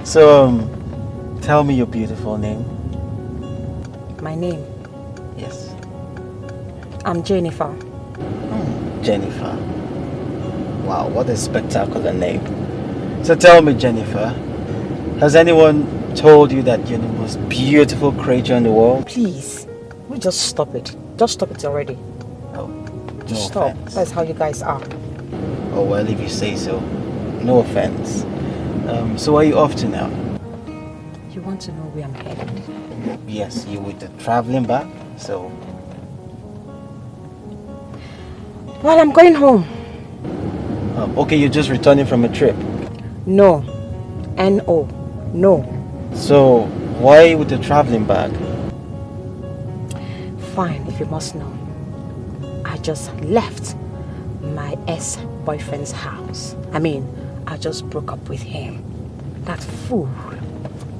So, tell me your beautiful name. My name? Yes. I'm Jennifer. Jennifer. Wow, what a spectacular name. So tell me, Jennifer, has anyone told you that you're the most beautiful creature in the world? Please, we just stop it. Just stop it already. Oh, just no stop. offense. That's how you guys are. Oh, well, if you say so. No offense. So where are you off to now? You want to know where I'm headed? Yes, you with the traveling back, so... Well, I'm going home. Okay, you're just returning from a trip? No. N-O. No. So, why are you with the traveling bag? Fine, if you must know. I just left my ex-boyfriend's house. I just broke up with him. That fool.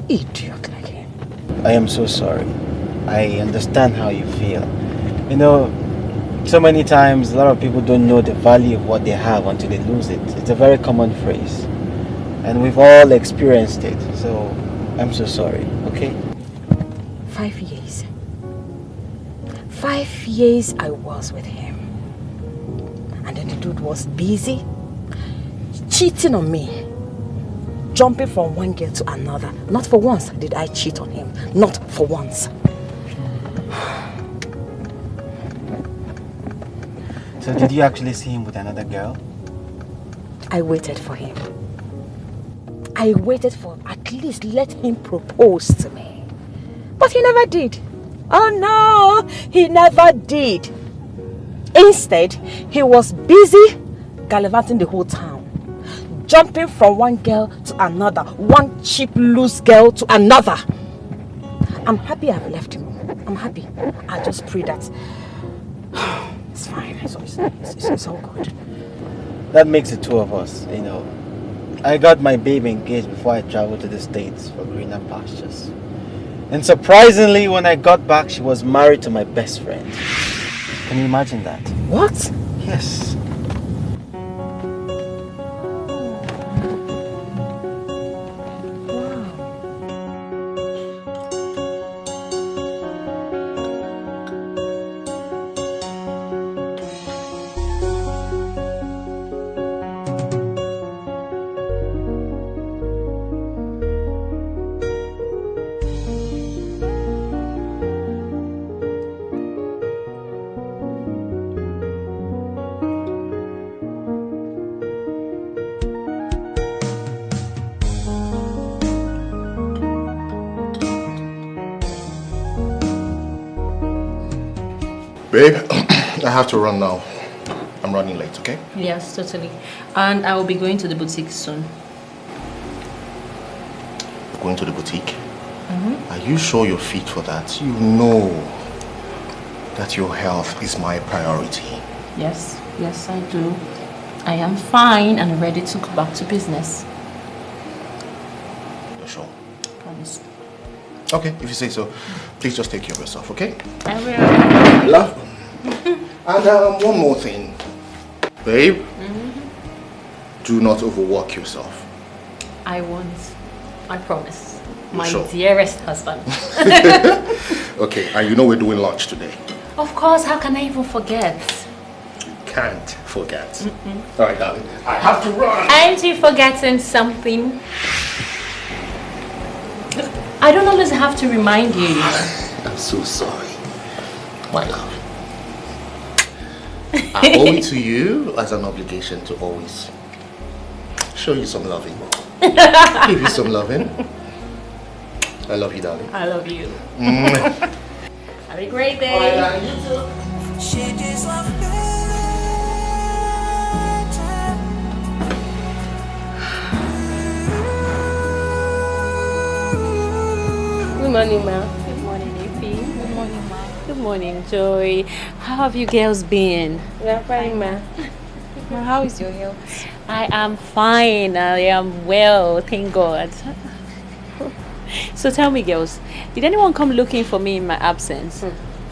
Idiot like him. I am so sorry. I understand how you feel. You know, so many times a lot of people don't know the value of what they have until they lose it. It's a very common phrase. And we've all experienced it. So, I'm so sorry, okay? 5 years. 5 years I was with him. And then the dude was busy cheating on me. Jumping from one girl to another. Not for once did I cheat on him. Not for once. So did you actually see him with another girl? I waited for him. I waited for at least let him propose to me. But he never did. Oh no, he never did. Instead, he was busy gallivanting the whole town. Jumping from one girl to another. One cheap, loose girl to another. I'm happy I've left him. I'm happy. I just pray that it's fine. It's all good. That makes the two of us, you know. I got my baby engaged before I traveled to the States for greener pastures. And surprisingly, when I got back, she was married to my best friend. Can you imagine that? What? Yes. Babe, I have to run now. I'm running late, okay? Yes, totally. And I will be going to the boutique soon. Going to the boutique? Are you sure you're fit for that? You know that your health is my priority. Yes, yes I do. I am fine and ready to go back to business. You're sure? Promise. Okay, if you say so. Please just take care of yourself, okay? I will. Love. And one more thing. Babe, do not overwork yourself. I won't. I promise. My sure? Dearest husband. Okay, and you know we're doing lunch today. Of course, how can I even forget? You can't forget. Alright, darling. I have to run. Aren't you forgetting something? I don't always have to remind you. I'm so sorry. My love. I owe it to you as an obligation to always show you some loving. Give you some loving. I love you, darling. I love you. Have a great day. Alright, you too. Good morning, ma. Good morning, Ify. Good morning, ma. Good morning, Joy. How have you girls been? We are fine, ma. Ma, how is your health? I am fine. I am well, thank God. So tell me, girls, did anyone come looking for me in my absence?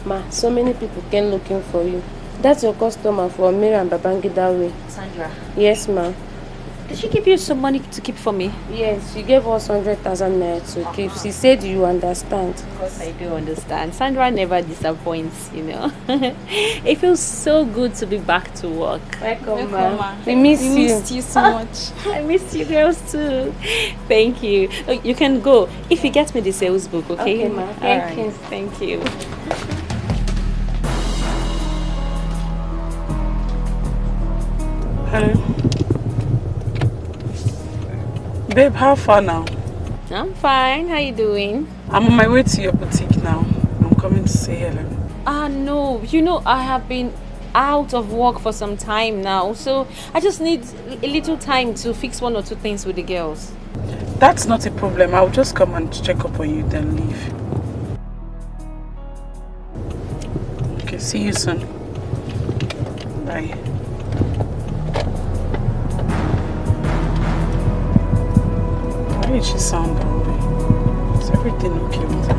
Ma, so many people came looking for you. That's your customer for Mira and Babangida Way. Sandra. Yes, ma. Did she give you some money to keep for me? Yes, she gave us 100,000 naira to keep. She said you understand. Of course I do understand. Sandra never disappoints, you know. It feels so good to be back to work. Welcome, ma. We missed you so much. I missed you girls too. Thank you. Oh, you can go. If you get me the sales book, okay? Okay, ma. Thank you. Thank you. Babe, how far now? I'm fine. How you doing? I'm on my way to your boutique now. I'm coming to say hello. No. You know, I have been out of work for some time now, so I just need a little time to fix one or two things with the girls. That's not a problem. I'll just come and check up on you, then leave. Okay, see you soon. Bye. Why did she sound that way? Is everything okay with her?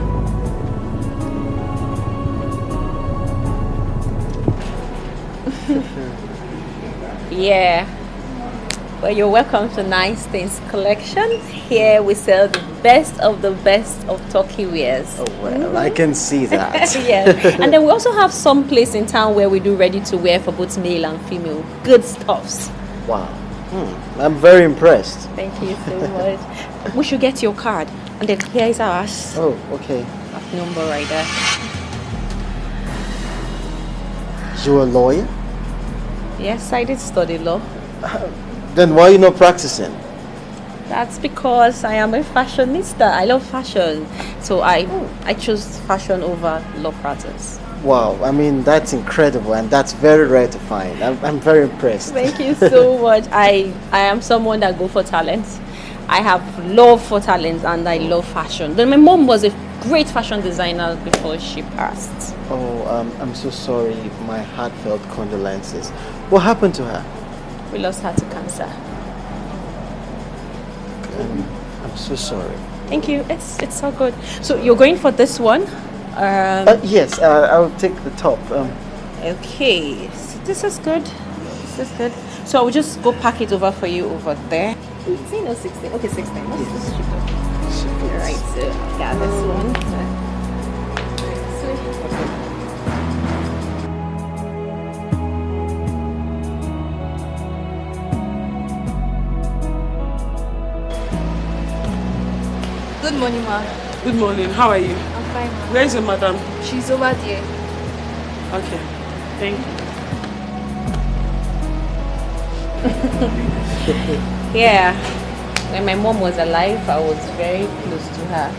Yeah. Well, you're welcome to Nice Things Collection. Here we sell the best of Turkey wears. Oh, well, I can see that. Yeah. And then we also have some place in town where we do ready to wear for both male and female. Good stuffs. Wow. I'm very impressed. Thank you so much. We should get your card. And then here is ours. Oh, okay. That number right there. You're a lawyer? Yes, I did study law. Then why are you not practicing? That's because I am a fashionista. I love fashion. So I choose fashion over law practice. Wow, I mean, that's incredible and that's very rare to find. I'm very impressed. Thank you so much. I am someone that go for talent. I have love for talent and I love fashion. Then my mom was a great fashion designer before she passed. Oh, I'm so sorry. My heartfelt condolences. What happened to her? We lost her to cancer. I'm so sorry. Thank you. It's so good. So you're going for this one? Yes, I'll take the top. Okay, so this is good. This is good. So I will just go pack it over for you over there. 18 or 16? Okay, 16. Let's just ship it. Alright, so yeah, this one. Good morning, ma. Good morning. How are you? I'm fine, ma. Where is your madam? She's over there. Okay. Thank you. Yeah. When my mom was alive, I was very close to her.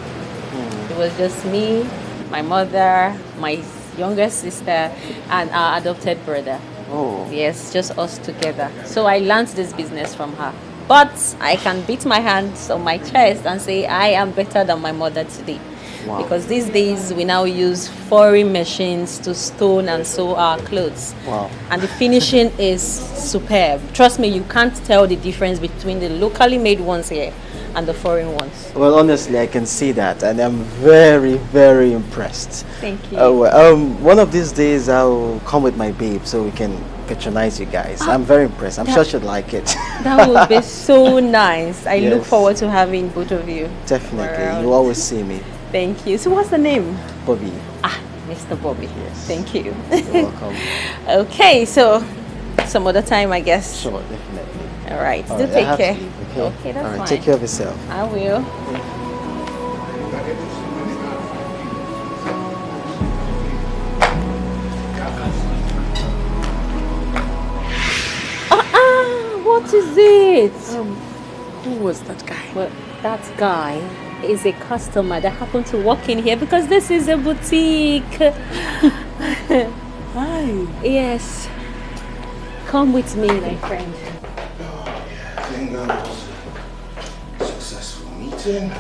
It was just me, my mother, my younger sister, and our adopted brother. Oh. Yes, just us together. So I learned this business from her. But I can beat my hands on my chest and say I am better than my mother today. Wow. Because these days we now use foreign machines to stone and sew our clothes. Wow. And the finishing is superb. Trust me, you can't tell the difference between the locally made ones here and the foreign ones. Well, honestly, I can see that, and I'm very, very impressed. Thank you. One of these days, I'll come with my babe so we can patronize you guys. I'm very impressed. I'm sure she'd like it. That would be so nice. I look Yes. forward to having both of you. Definitely. around. You always see me. Thank you. So what's the name? Bobby. Mr. Bobby. Yes. Thank you. You're welcome. Okay, so some other time, I guess. Sure, definitely. All right. All Do right, I take have care. to leave, okay? Okay, that's All right, fine. take care of yourself. I will. What is it? Who was that guy? Well, that guy is a customer that happened to walk in here because this is a boutique. Hi. Yes. Come with me, my friend. I think that was a successful meeting.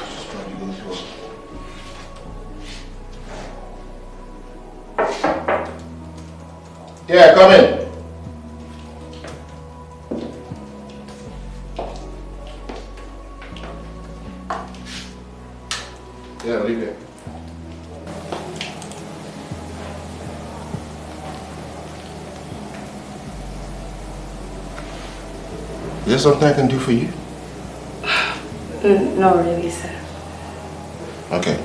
She's probably going to. Yeah, come in. Yeah, leave it. there something I can do for you? No, really, sir. Okay.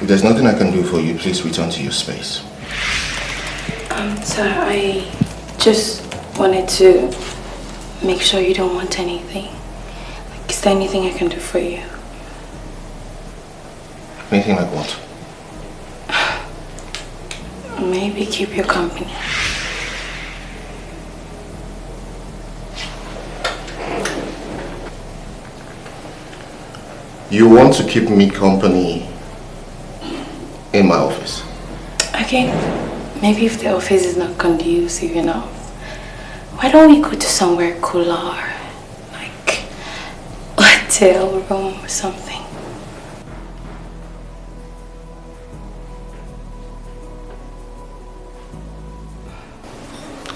If there's nothing I can do for you, please return to your space. Sir, I just wanted to make sure you don't want anything. Like, is there anything I can do for you? Anything like what? Maybe keep your company. You want to keep me company in my office? Okay. Maybe if the office is not conducive enough, why don't we go to somewhere cooler? Like a hotel room or something.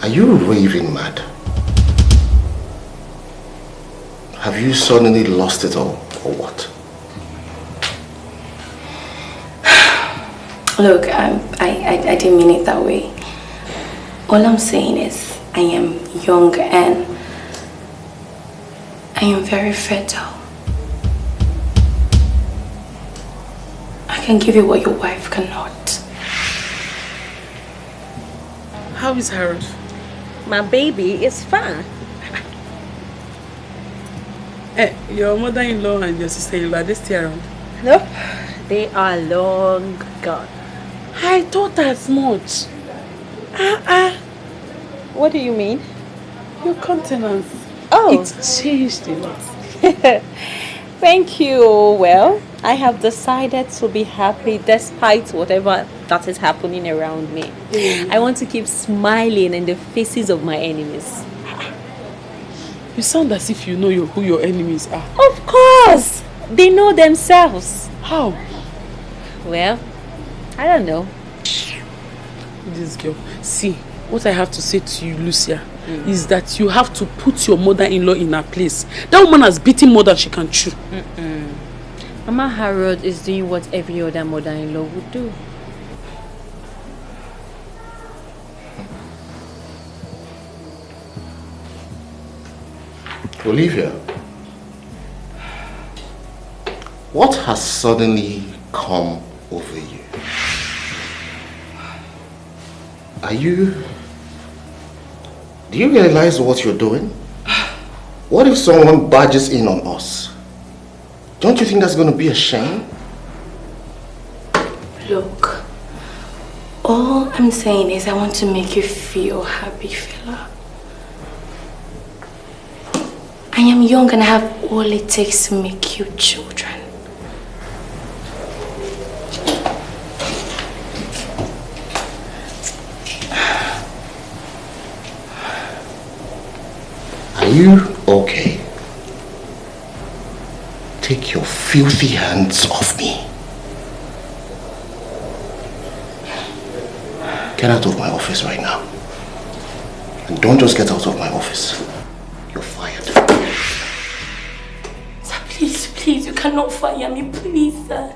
Are you raving mad? Have you suddenly lost it all, or what? Look, I didn't mean it that way. All I'm saying is I am young and I am very fertile. I can give you what your wife cannot. How is Harold? My baby is fine. Your mother-in-law and your sister-in-law, are they still around? Nope, they are long gone. I thought as much. What do you mean? Your countenance. Oh. It's changed a lot. Thank you. Well, I have decided to be happy despite whatever that is happening around me. I want to keep smiling in the faces of my enemies. You sound as if you know who your enemies are. Of course! They know themselves. How? Well, I don't know. This girl. See, what I have to say to you, Lucia, is that you have to put your mother-in-law in her place. That woman has beaten more than she can chew. Mama Harold is doing what every other mother-in-law would do. Olivia, what has suddenly come over you? Do you realize what you're doing? What if someone barges in on us? Don't you think that's going to be a shame? Look, all I'm saying is I want to make you feel happy, fella. I am young and I have all it takes to make you children. Are you okay? Take your filthy hands off me. Get out of my office right now. And don't just get out of my office. You're fired. Sir, please, you cannot fire me, please, sir.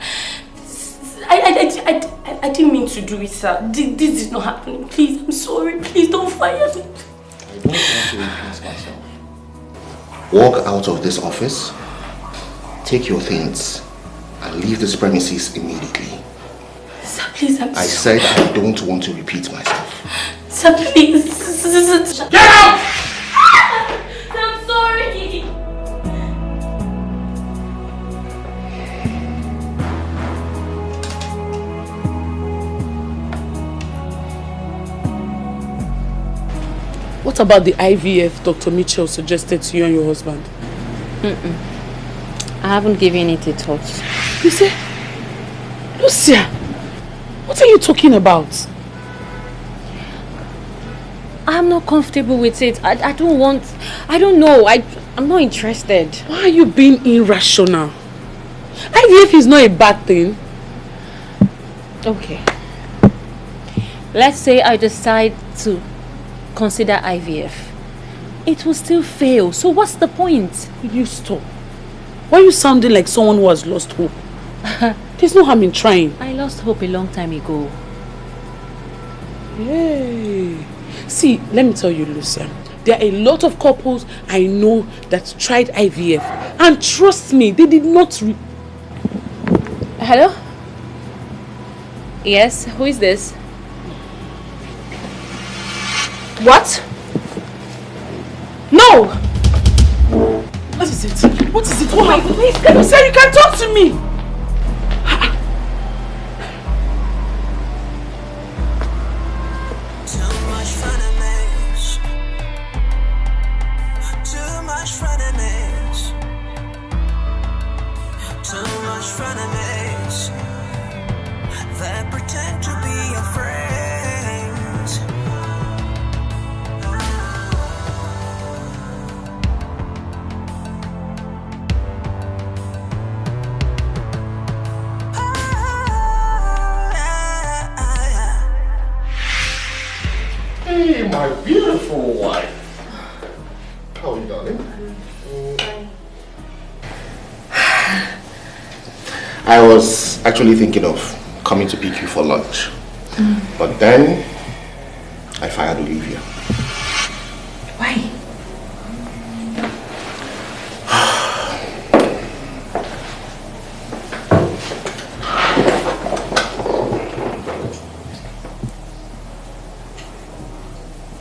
I didn't mean to do it, sir. This is not happening. Please, I'm sorry. Please don't fire me. I don't want to repeat myself. Walk out of this office, take your things, and leave this premises immediately. Sir, please, I'm sorry. I said I don't want to repeat myself. Sir, please. Get out! I'm sorry. What about the IVF Dr. Mitchell suggested to you and your husband? I haven't given it a thought. You say, Lucia, what are you talking about? I'm not comfortable with it. I don't know. I'm not interested. Why are you being irrational? IVF is not a bad thing. Okay. Let's say I decide to consider IVF. It will still fail. So what's the point? Will you stop? Why are you sounding like someone who has lost hope? There's no harm in trying. I lost hope a long time ago. Hey. See, let me tell you, Lucia. There are a lot of couples I know that tried IVF. And trust me, they did not... Hello? Yes, who is this? What? No! What is it? What is it? Oh my God! You said you can talk to me! Hey, my beautiful wife. How are you, darling? I was actually thinking of coming to pick you for lunch. But then, I fired Olivia. Why?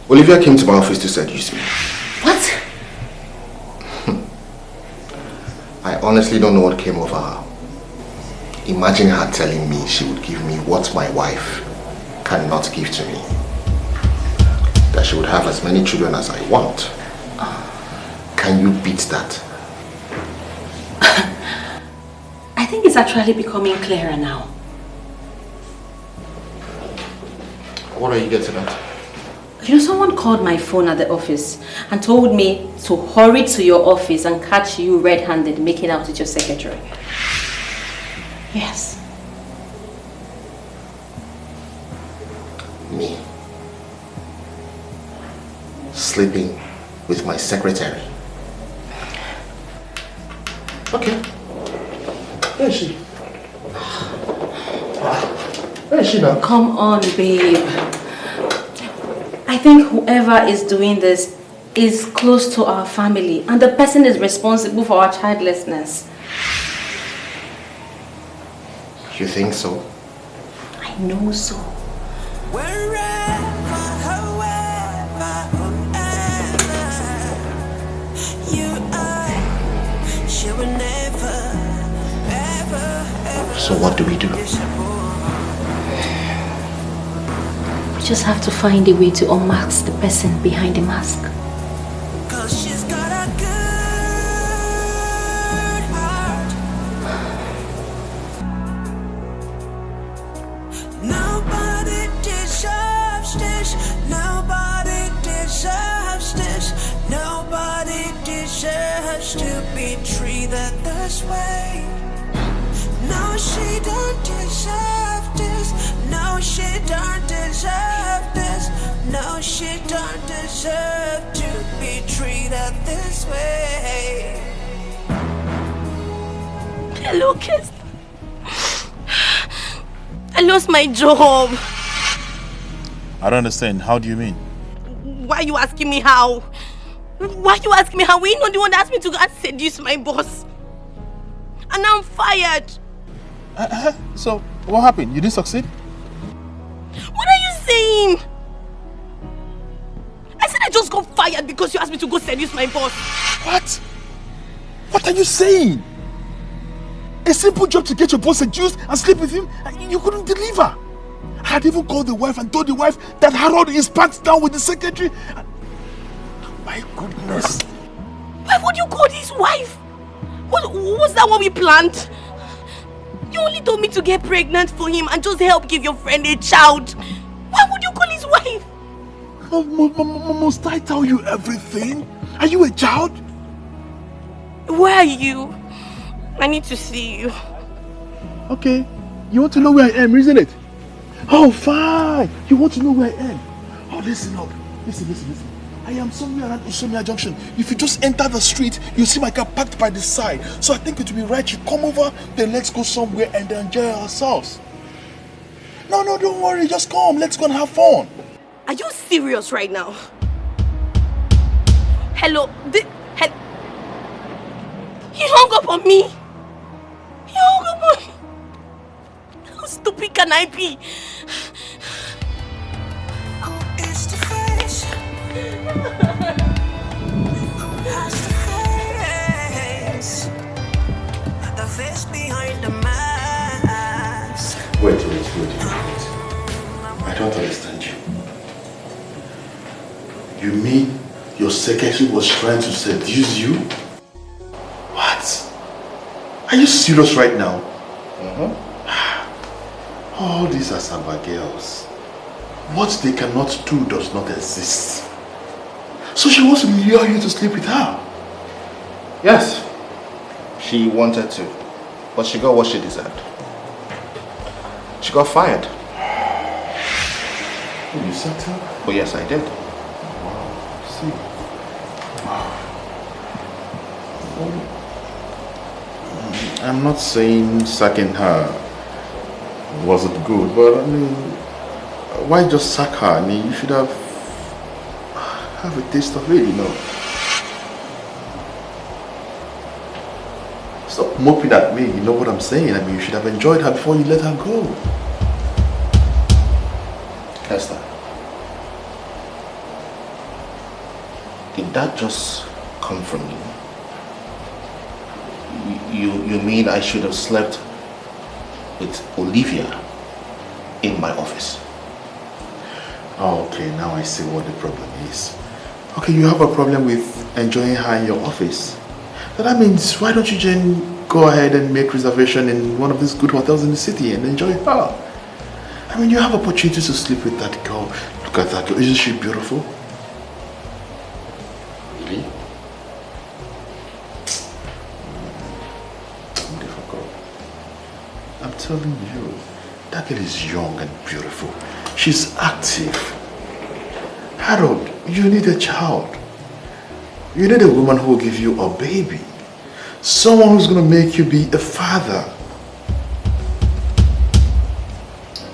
Olivia came to my office to seduce me. What? I honestly don't know what came over her. Imagine her telling me she would give me what my wife cannot give to me. That she would have as many children as I want. Can you beat that? I think it's actually becoming clearer now. What are you getting at? You know, someone called my phone at the office and told me to hurry to your office and catch you red-handed making out with your secretary. Yes. Me. Sleeping with my secretary. Okay. Where is she? Where is she now? Come on, babe. I think whoever is doing this is close to our family and the person is responsible for our childlessness. You think so? I know so. Wherever, however, whoever you are, she will never, ever. So what do we do? We just have to find a way to unmask the person behind the mask. Cause she's got a good heart. Nobody deserves this. Nobody deserves this. Nobody deserves to be treated this way. No, she don't deserve this. No, she don't deserve this. No, she don't deserve to be treated this way. Lucas, I lost my job. I don't understand. How do you mean? Why are you asking me how? Why are you asking me how? Were you not the one that asked me to go and seduce my boss? And now I'm fired. So, what happened? You didn't succeed? What are you saying? I said I just got fired because you asked me to go seduce my boss. What? What are you saying? A simple job to get your boss seduced and sleep with him, you couldn't deliver. I had even called the wife and told the wife that Harold is pants down with the secretary. My goodness. Why would you call his wife? Was that what we planned? You only told me to get pregnant for him and just help give your friend a child. Why would you call his wife? Must I tell you everything? Are you a child? Where are you? I need to see you. Okay. You want to know where I am, isn't it? Oh, fine. You want to know where I am? Oh, listen up. Listen. I am somewhere around Usomia Junction. If you just enter the street, you'll see my car parked by the side. So I think it will be right. You come over, then let's go somewhere and enjoy ourselves. No, don't worry. Just come. Let's go and have fun. Are you serious right now? Hello? He hung up on me. He hung up on me. How stupid can I be? It's the face. That's the face. The face behind the mask. Wait. I don't understand you. You mean your secretary was trying to seduce you? What? Are you serious right now? All these are Samba girls. What they cannot do does not exist. So she wants to lure you to sleep with her? Yes. She wanted to. But she got what she deserved. She got fired. Oh, you sacked her? Oh yes, I did. Wow. See. I'm not saying sacking her wasn't good, but I mean, why just sack her? I mean, you should have a taste of it, you know. Stop moping at me, you know what I'm saying? I mean, you should have enjoyed her before you let her go. Esther, did that just come from you? You mean I should have slept with Olivia in my office? Oh, okay, now I see what the problem is. Okay, you have a problem with enjoying her in your office. But that means, why don't you then go ahead and make reservation in one of these good hotels in the city and enjoy her? I mean, you have opportunities to sleep with that girl. Look at that girl, isn't she beautiful? Really? I'm telling you, that girl is young and beautiful. She's active. Harold, you need a child. You need a woman who will give you a baby. Someone who's going to make you be a father.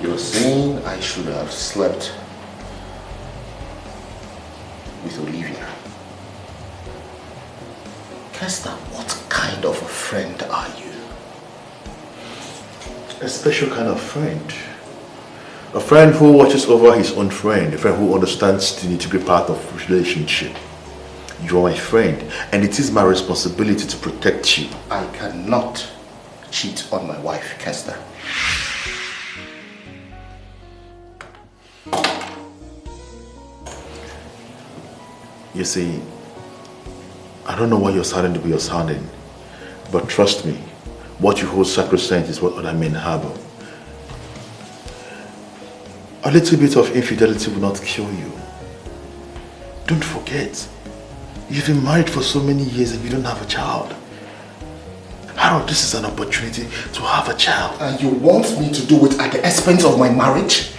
You're saying I should have slept with Olivia. Kester, what kind of a friend are you? A special kind of friend. A friend who watches over his own friend. A friend who understands the nitty-gritty part of relationship. You are my friend, and it is my responsibility to protect you. I cannot cheat on my wife, Kester. You see, I don't know why you're sounding the way you're sounding, but trust me, what you hold sacrosanct is what other men harbor. A little bit of infidelity will not kill you. Don't forget, you've been married for so many years and you don't have a child. Harold, this is an opportunity to have a child. And you want me to do it at the expense of my marriage?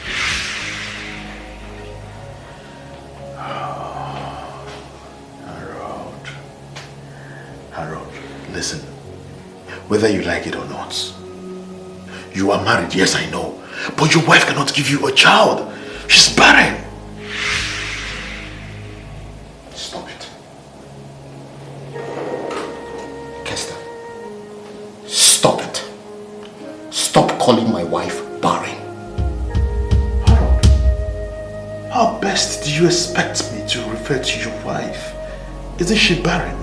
Harold, listen. Whether you like it or not, you are married, yes I know. But your wife cannot give you a child. She's barren. Stop it. Kester, stop it. Stop calling my wife barren. Harold, how best do you expect me to refer to your wife? Isn't she barren?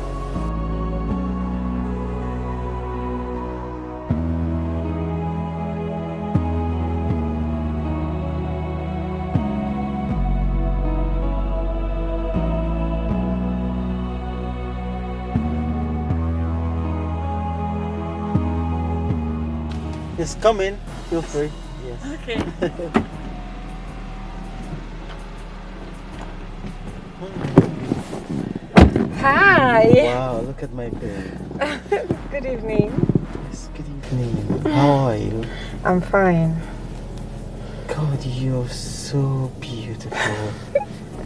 Yes, come in. Feel free. Yes. Okay. Hi. Wow, look at my bed. Good evening. Yes, good evening. How are you? I'm fine. God, you're so beautiful.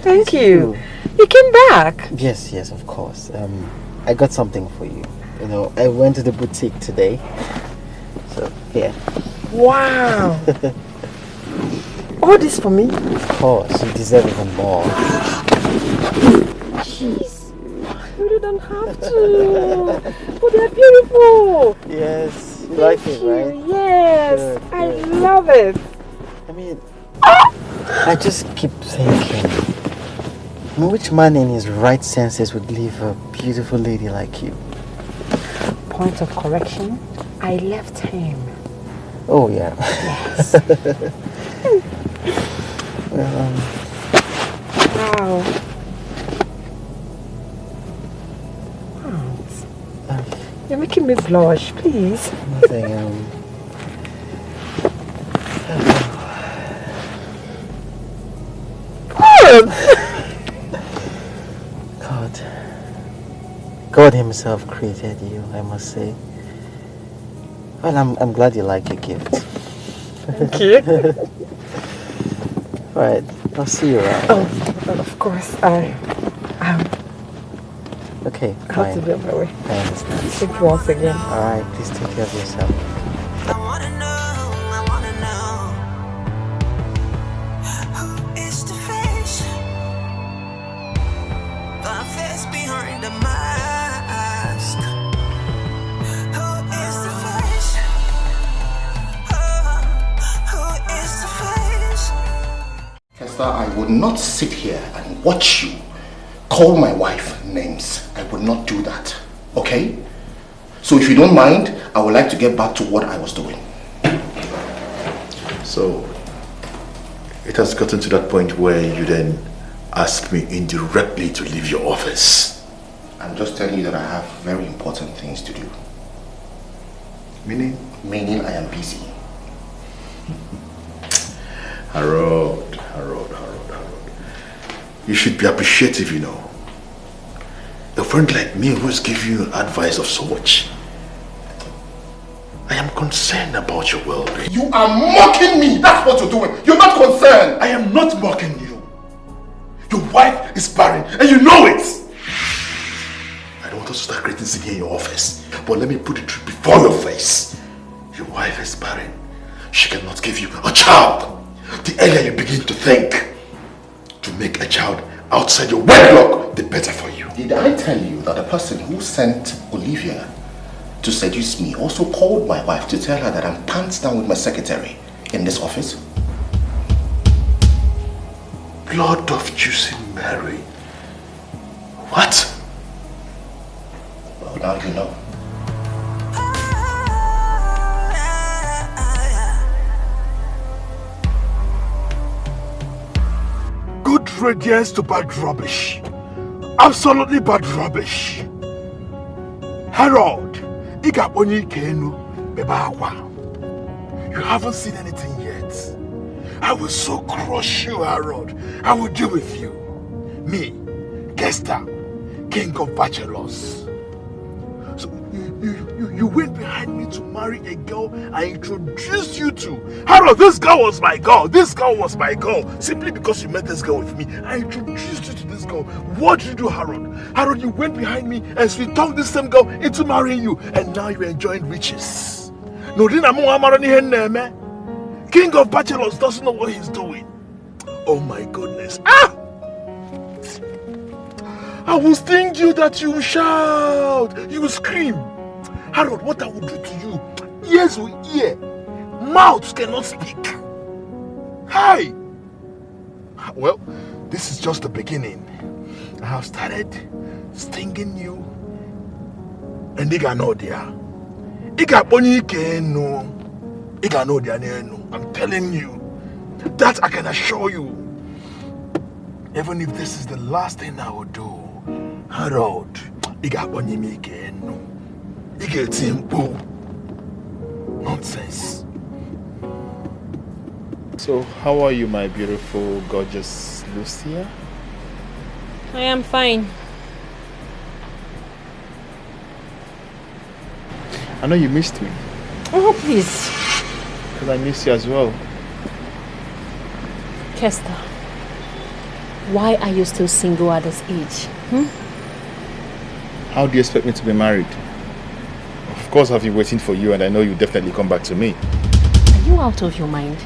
Thank you. You came back? Yes, of course. I got something for you. You know, I went to the boutique today. So, here. Wow. All this for me? Of course, you deserve even more. Jeez. don't have to. But they're beautiful. Yes, you like it, right? Yes, Good, I good. love it. I mean, I just keep thinking, which man in his right senses would leave a beautiful lady like you? Point of correction, I left him. Oh, yeah. Yes. Well, Wow. You're making me blush, please. nothing, God himself created you, I must say. Well, I'm glad you like your gift. Thank you. Right, I'll see you around. Oh, of course. Okay, I have to fine. be on my way. I understand. Thank you once again. Alright, please take care of yourself. I wanna know who is the face behind the mask? Who is the face? Who is the face? Esther, I would not sit here and watch you call my wife names. I would not do that, okay? So if you don't mind, I would like to get back to what I was doing. So, it has gotten to that point where you then ask me indirectly to leave your office. I'm just telling you that I have very important things to do. Meaning? Meaning I am busy. Harold. You should be appreciative, you know. A friend like me who's giving you advice of so much. I am concerned about your well-being. You are mocking me! That's what you're doing! You're not concerned! I am not mocking you. Your wife is barren and you know it! I don't want us to start creating scene here in your office, but let me put the truth before your face. Your wife is barren. She cannot give you a child. The earlier you begin to think to make a child outside your wedlock, the better for you. Did I tell you that the person who sent Olivia to seduce me also called my wife to tell her that I'm pants down with my secretary in this office? Blood of juicy Mary. What? Well, now you know. Good radiance to bad rubbish. Absolutely bad rubbish. Harold, Ekene, you haven't seen anything yet. I will so crush you, Harold. I will deal with you. Me, Kester, king of bachelors. So you went behind me to marry a girl I introduced you to. Harold, this girl was my girl. This girl was my girl. Simply because you met this girl with me, I introduced you to this girl. What did you do, Harold? Harold, you went behind me and we talked this same girl into marrying you. And now you're enjoying riches. King of bachelors doesn't know what he's doing. Oh my goodness. Ah! I will sting you that you will shout. You will scream. Harold, what I will do to you? Ears will hear. Mouths cannot speak. Hi. Well, this is just the beginning. I have started stinging you. And they got no there. I'm telling you. That I can assure you. Even if this is the last thing I will do. Harold, nonsense. So, how are you, my beautiful, gorgeous Lucia? I am fine. I know you missed me. Oh, please. Because I miss you as well. Kester, why are you still single at this age? How do you expect me to be married? Of course I've been waiting for you and I know you'll definitely come back to me. Are you out of your mind?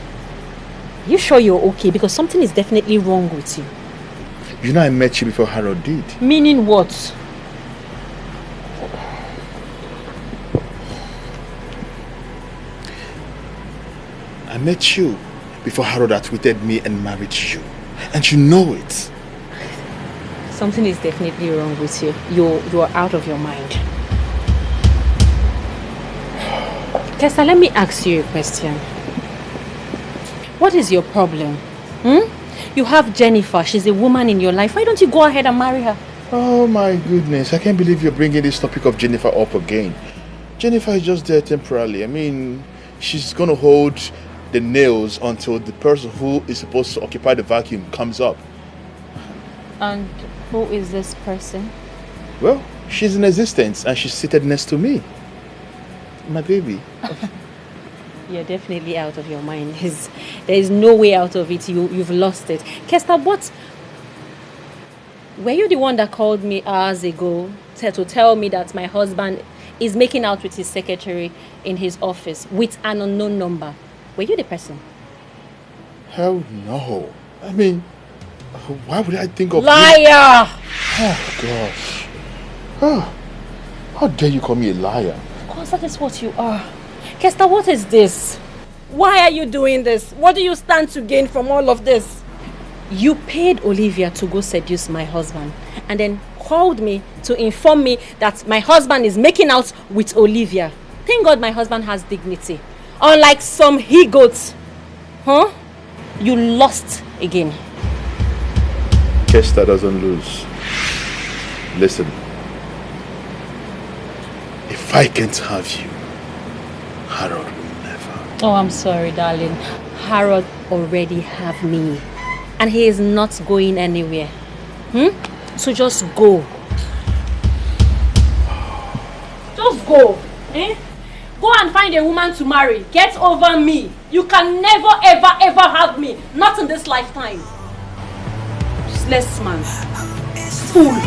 Are you sure you're okay? Because something is definitely wrong with you. You know I met you before Harold did. Meaning what? I met you before Harold outwitted me and married you. And you know it. Something is definitely wrong with you. You're out of your mind. Tessa, let me ask you a question. What is your problem? You have Jennifer. She's a woman in your life. Why don't you go ahead and marry her? Oh my goodness. I can't believe you're bringing this topic of Jennifer up again. Jennifer is just there temporarily. I mean, she's going to hold the nails until the person who is supposed to occupy the vacuum comes up. And who is this person? Well, she's in existence and she's seated next to me. My baby. You're definitely out of your mind. There is no way out of it. You've lost it. Kester, what? Were you the one that called me hours ago to tell me that my husband is making out with his secretary in his office with an unknown number? Were you the person? Hell no. I mean, why would I think of liar? You? Oh gosh. Oh, how dare you call me a liar? Of course, that is what you are. Kester, what is this? Why are you doing this? What do you stand to gain from all of this? You paid Olivia to go seduce my husband and then called me to inform me that my husband is making out with Olivia. Thank God my husband has dignity. Unlike some he-goats. Huh? You lost again. Kester doesn't lose. Listen. If I can't have you, Harold will never. Oh, I'm sorry, darling. Harold already have me. And he is not going anywhere. So just go. Just go. Go and find a woman to marry. Get over me. You can never, ever, ever have me. Not in this lifetime. Useless man. Fool.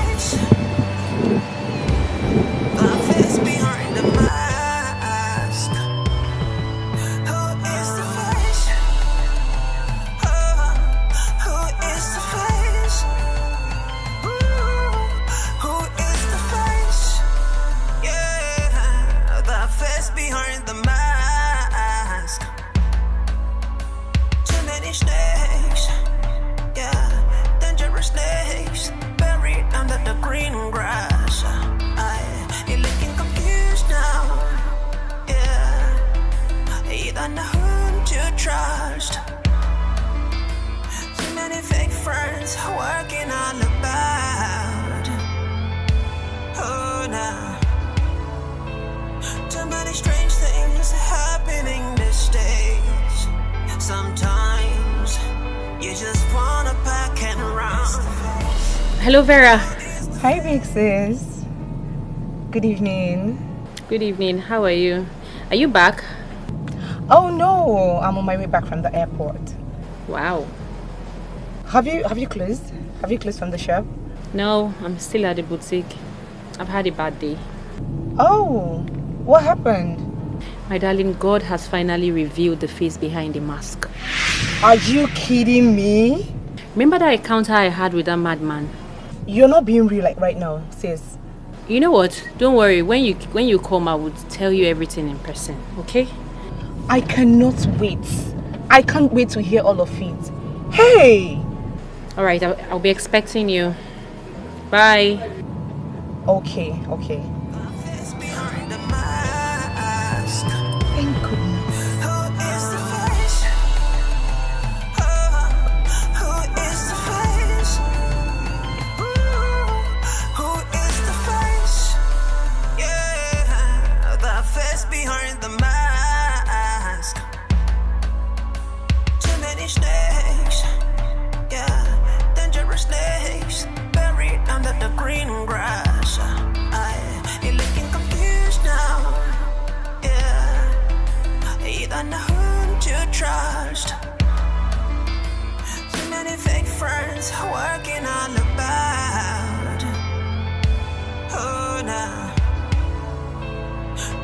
Hello, Vera. Hi, big sis. Good evening. Good evening. How are you? Are you back? Oh no, I'm on my way back from the airport. Wow. Have you closed? Have you closed from the shop? No, I'm still at the boutique. I've had a bad day. Oh, what happened? My darling, God has finally revealed the face behind the mask. Are you kidding me? Remember that encounter I had with that madman? You're not being real like right now, sis. You know what? Don't worry. When you come, I would tell you everything in person. Okay? I cannot wait. I can't wait to hear all of it. Hey! All right, I'll be expecting you. Bye. Okay. Thank goodness. Behind the mask, too many snakes, yeah, dangerous snakes buried under the green grass. You're looking confused now, yeah. You don't know whom to trust. Too many fake friends working all about. Oh, now.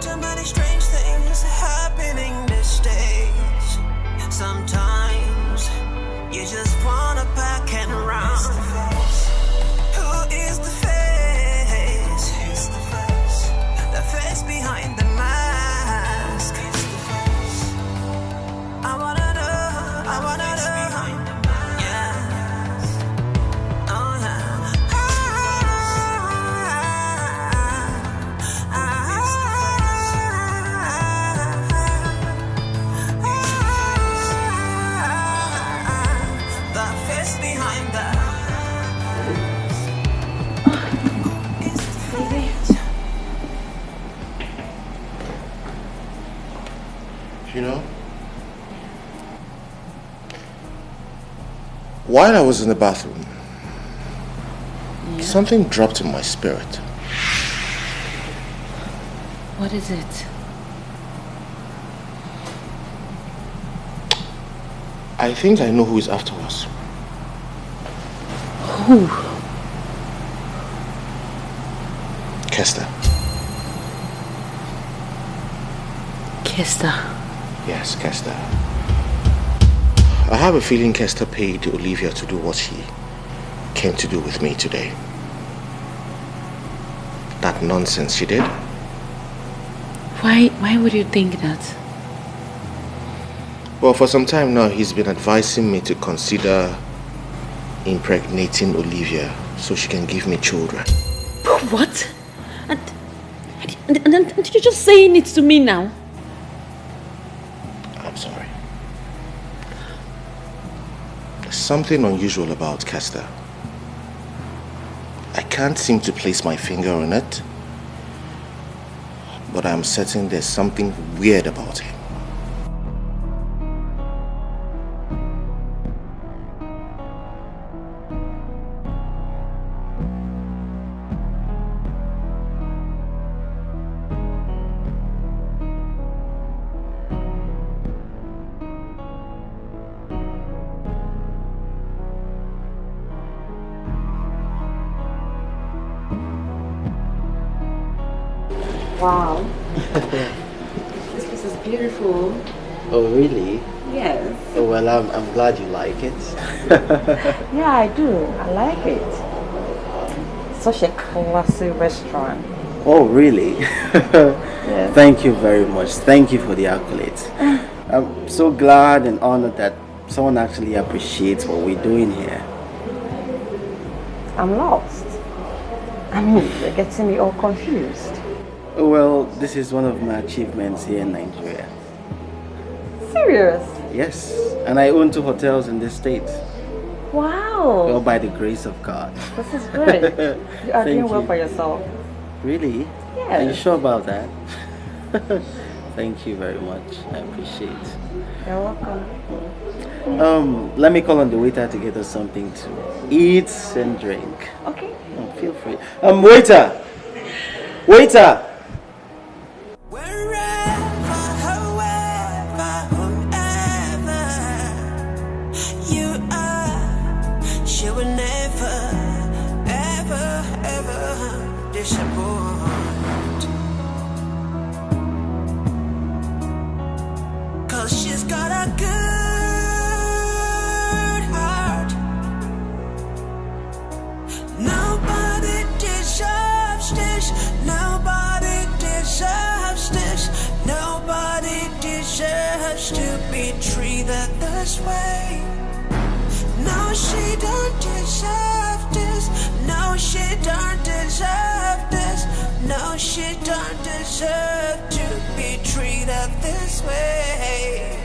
Too many strange things happening these days. Sometimes you just wanna pack and run. Who is the face? The face behind the mask. I wanna You know? While I was in the bathroom, something dropped in my spirit. What is it? I think I know who is after us. Who? Kester. Kester? Yes, Kester. I have a feeling Kester paid Olivia to do what she came to do with me today. That nonsense she did. Why would you think that? Well, for some time now, he's been advising me to consider impregnating Olivia so she can give me children. What? And you're just saying it to me now? I'm sorry. There's something unusual about Kester. I can't seem to place my finger on it, but I'm certain there's something weird about him. Wow. This place is beautiful. Oh, really? Yes. Oh, well, I'm glad you like it. Yeah, I do. I like it. Such a classy restaurant. Oh, really? Yes. Thank you very much. Thank you for the accolades. I'm so glad and honored that someone actually appreciates what we're doing here. I'm lost. I mean, you're getting me all confused. Well, this is one of my achievements here in Nigeria. Serious? Yes, and I own 2 hotels in this state. Wow. Well, by the grace of God. This is great. You are doing well for yourself. Really? Yes. Are you sure about that? Thank you very much. I appreciate it. You're welcome. Let me call on the waiter to get us something to eat and drink. Okay. Oh, feel free. Waiter! Waiter! She's got a good heart. Nobody deserves this. Nobody deserves this. Nobody deserves to be treated this way. No, she don't deserve this. No, she don't deserve this. No, she don't deserve to be treated this way.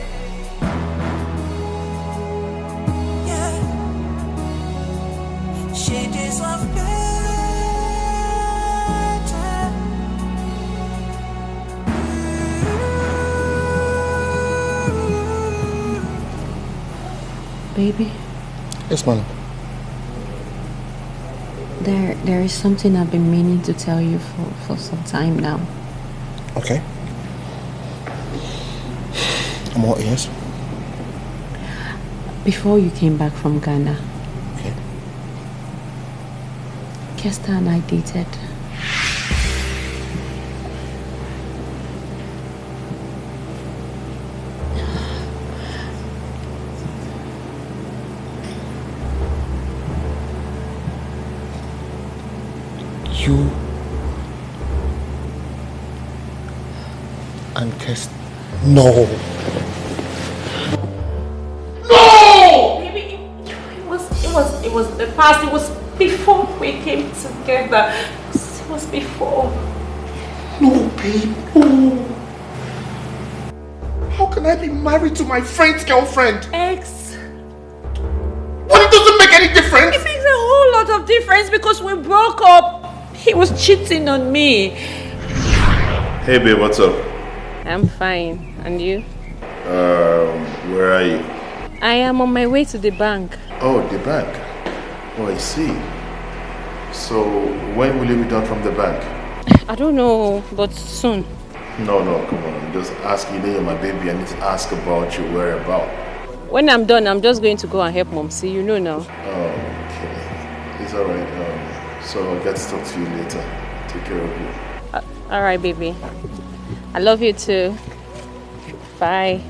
Yeah, she deserves better. Baby? Yes, madam. There is something I've been meaning to tell you for some time now. Okay. I'm all ears. Before you came back from Ghana, Okay. Kester and I dated. You and Kester. No. No! Baby, it was the past. It was before we came together. It was before. No, babe. No. How can I be married to my friend's girlfriend? Ex. What? It doesn't make any difference. It makes a whole lot of difference because we broke up. He was cheating on me. Hey babe, what's up? I'm fine. And you? Where are you? I am on my way to the bank. Oh, the bank. Oh, I see. So, when will you be done from the bank? I don't know, but soon. No, come on. I'm just asking you, my baby. I need to ask about your whereabouts. When I'm done, I'm just going to go and help Mom. See, you know now. Oh, okay. It's alright. So I'll get to talk to you later. Take care of you. Alright, baby. I love you too. Bye.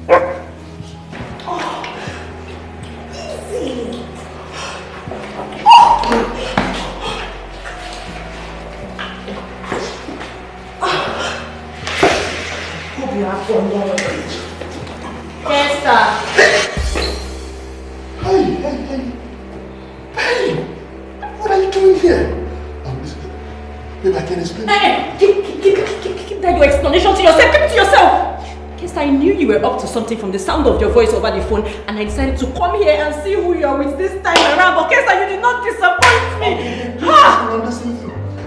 Hey! What are you doing here? Maybe I can explain. Hey! Keep that your explanation to yourself. Keep it to yourself. Guess I knew you were up to something from the sound of your voice over the phone, and I decided to come here and see who you are with this time around. But Kesa, you did not disappoint me.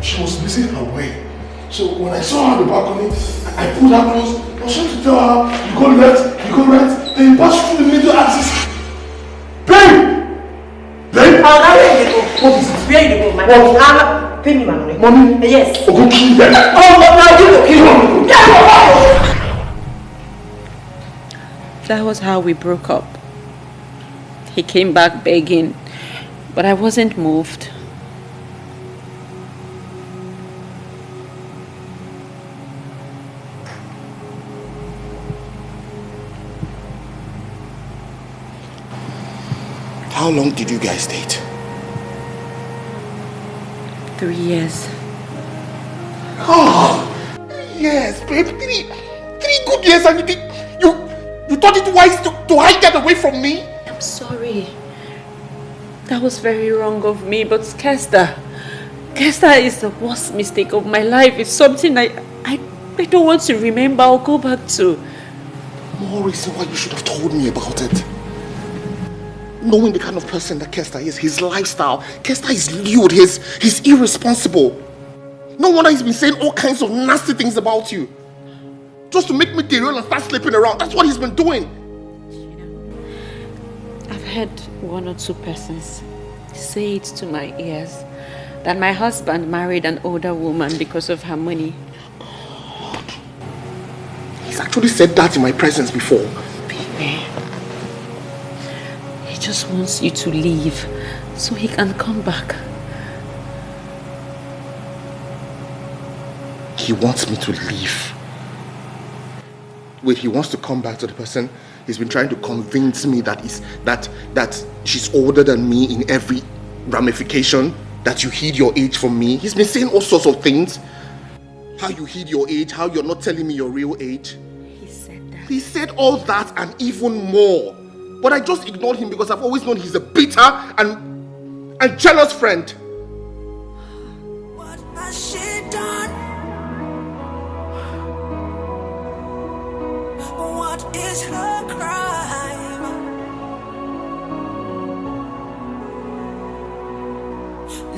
She was missing her way. So when I saw her on the balcony, I pulled her close. I was trying to tell her, you go left, you go right, then you pass through the middle axis. Babe! Babe! What is it? Where you go, man? Pay me my money. Mommy? Yes. Oh, go kill them. Oh, now you go kill them. That was how we broke up. He came back begging, but I wasn't moved. How long did you guys date? 3 years. Oh, yes, babe. Three good years, and you thought it wise to hide that away from me? I'm sorry. That was very wrong of me, but Kesta is the worst mistake of my life. It's something I don't want to remember or go back to. More reason why you should have told me about it. Knowing the kind of person that Kesta is, his lifestyle, Kesta is lewd, he's irresponsible. No wonder he's been saying all kinds of nasty things about you. Just to make me derail and start sleeping around. That's what he's been doing. I've heard 1 or 2 persons say it to my ears that my husband married an older woman because of her money. God. He's actually said that in my presence before. Baby, he just wants you to leave so he can come back. He wants me to leave. Wait, he wants to come back to the person he's been trying to convince me that she's older than me in every ramification, that you hid your age from me. He's been saying all sorts of things. How you hid your age, how you're not telling me your real age. He said that. He said all that and even more. But I just ignored him because I've always known he's a bitter and jealous friend. What has she done? What is her crime?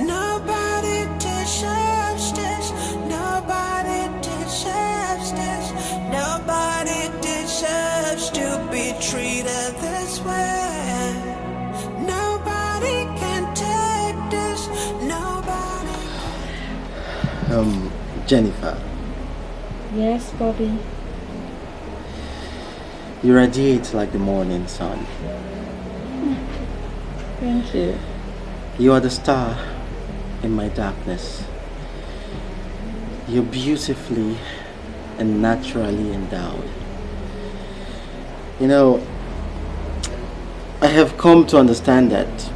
Nobody deserves this. Nobody deserves this. Nobody deserves to be treated this way. Nobody can take this. Nobody. Jennifer. Yes, Bobby. You radiate like the morning sun. Thank you. You are the star in my darkness. You're beautifully and naturally endowed. You know, I have come to understand that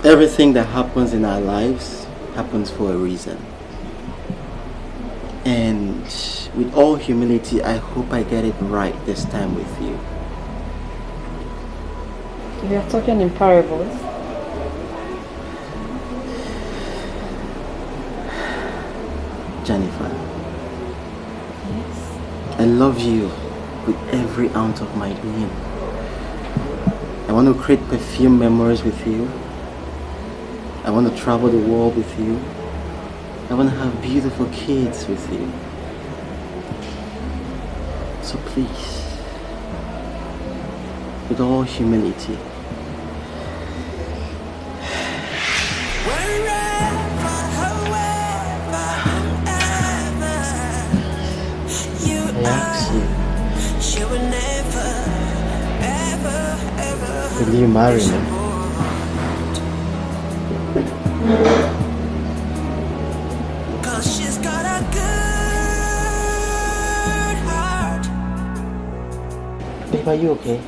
everything that happens in our lives happens for a reason. And with all humility, I hope I get it right this time with you. You are talking in parables. Jennifer. Yes. I love you with every ounce of my being. I want to create perfume memories with you. I want to travel the world with you. I want to have beautiful kids with you. So please, with all humility. I ask you, will you marry me? She's got a good heart. Babe, are you okay?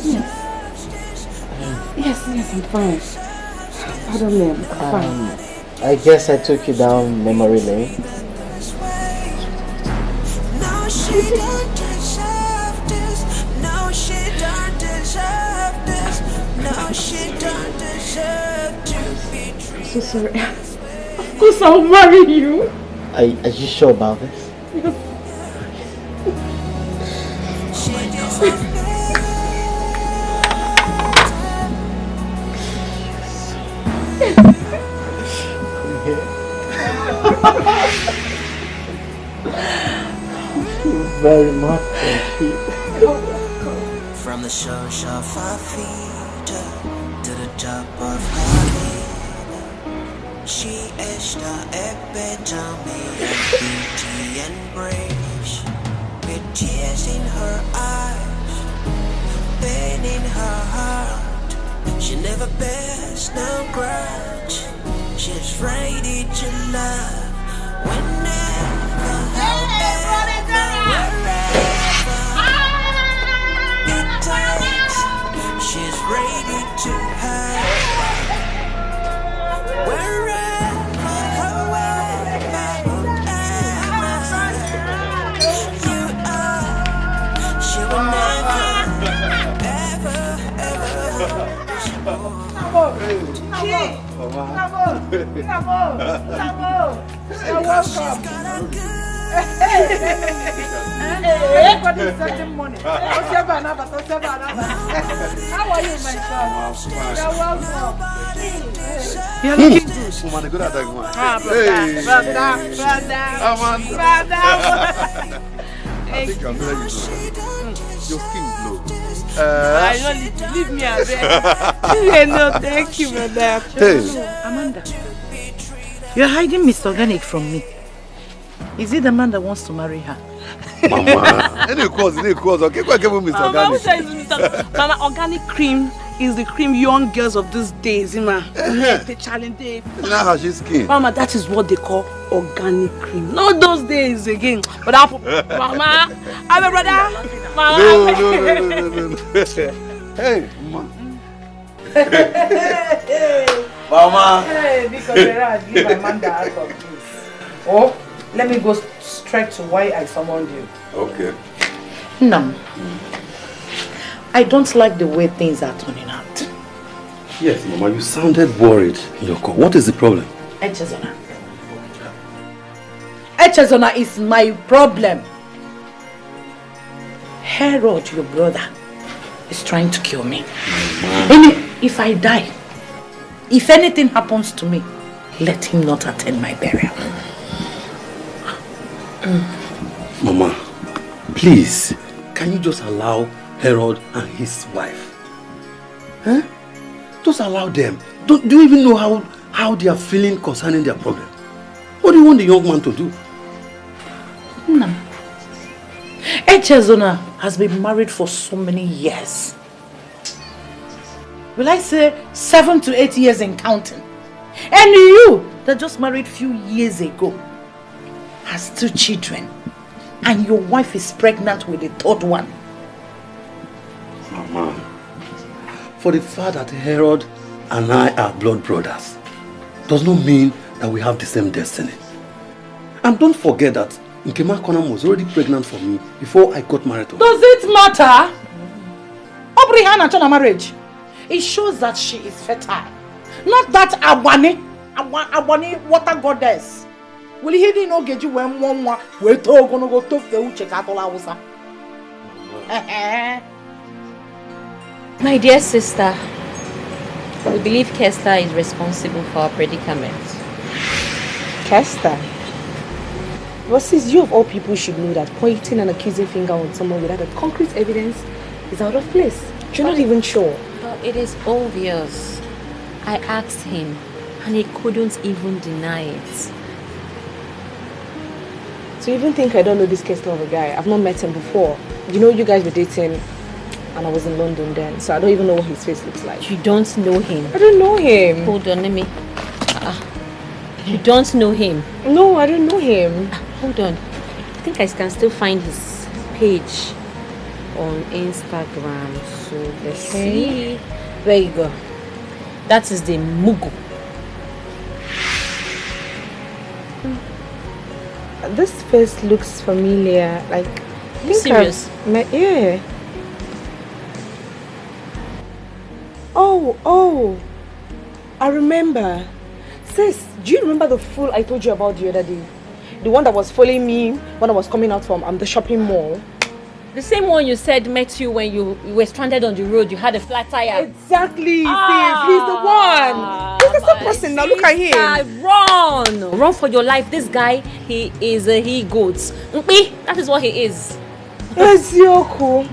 Yes. Yes, I'm fine. Pardon me, I'm fine. I guess I took you down memory lane. No, she don't deserve this. No, she don't deserve this. No, she don't deserve to be treated. So sorry. Of course I'll marry you. Are you sure about this? Yes. Very much, thank you. From the source of her feet to the top of her head, she is the epitome of beauty and grace. With tears in her eyes, pain in her heart, she never bears no grudge. She's ready to love whenever, however, wherever it takes. She's ready to have wherever, however, you are. She will never, Everybody's sending money. How are you, my son? You're welcome. You're looking good. Woman, good at that one. I think I'm very good. Your skin glow. I don't leave me a bit. No, thank you, madam. Hey. Amanda, you're hiding Mr. Organic from me. Is it the man that wants to marry her? Mama, any cause, okay? Why can't we Mr. Organic? Mama, organic cream is the cream young girls of these days, the challenge day. You know how she's skin. Mama, that is what they call organic cream. Not those days again. But Mama, I'm a brother. Mama, No. Hey, Mama. Mama. Hey, because Gerard, leave Amanda out of this. Oh, let me go straight to why I summoned you. Okay. No. I don't like the way things are turning out. Yes, Mama, you sounded worried in your call. What is the problem? Echezona. Echezona is my problem. Herod, your brother, is trying to kill me. And if I die, if anything happens to me, let him not attend my burial. Mama, please, can you just allow Herod and his wife? Huh? Just allow them. Do you even know how they are feeling concerning their problem? What do you want the young man to do? No. Echezona has been married for so many years. Will I say 7 to 8 years and counting? And you, that just married few years ago, has 2 children. And your wife is pregnant with the 3rd one. Mama, for the fact that Herod and I are blood brothers does not mean that we have the same destiny. And don't forget that Nkema Konam was already pregnant for me before I got married to her. Does it matter? Obrihan and Chana marriage. It shows that she is fertile. Not that Abani water goddess. Will he didn't know get you when one we're gonna go to the check out all our. My dear sister, we believe Kester is responsible for our predicament. Kester? Well, sis, you of all people should know that pointing an accusing finger on someone without a concrete evidence is out of place. You're not even sure. But it is obvious. I asked him and he couldn't even deny it. So you even think I don't know this case of a guy? I've not met him before. You know, you guys were dating and I was in London then, so I don't even know what his face looks like. You don't know him? I don't know him. Hold on, let me... You don't know him? No, I don't know him. Hold on. I think I can still find his page on Instagram. So let's see. There you go. That is the Mugu. This face looks familiar. Like, Are you serious? Yeah. Oh, I remember. Sis, do you remember the fool I told you about the other day? The one that was following me when I was coming out from the shopping mall? The same one you said met you when you were stranded on the road. You had a flat tire. Exactly, sis. He's the one. He's the same person. Now look at him. Run! Run for your life. This guy, he is a he-goat. That is what he is. Eziokwu.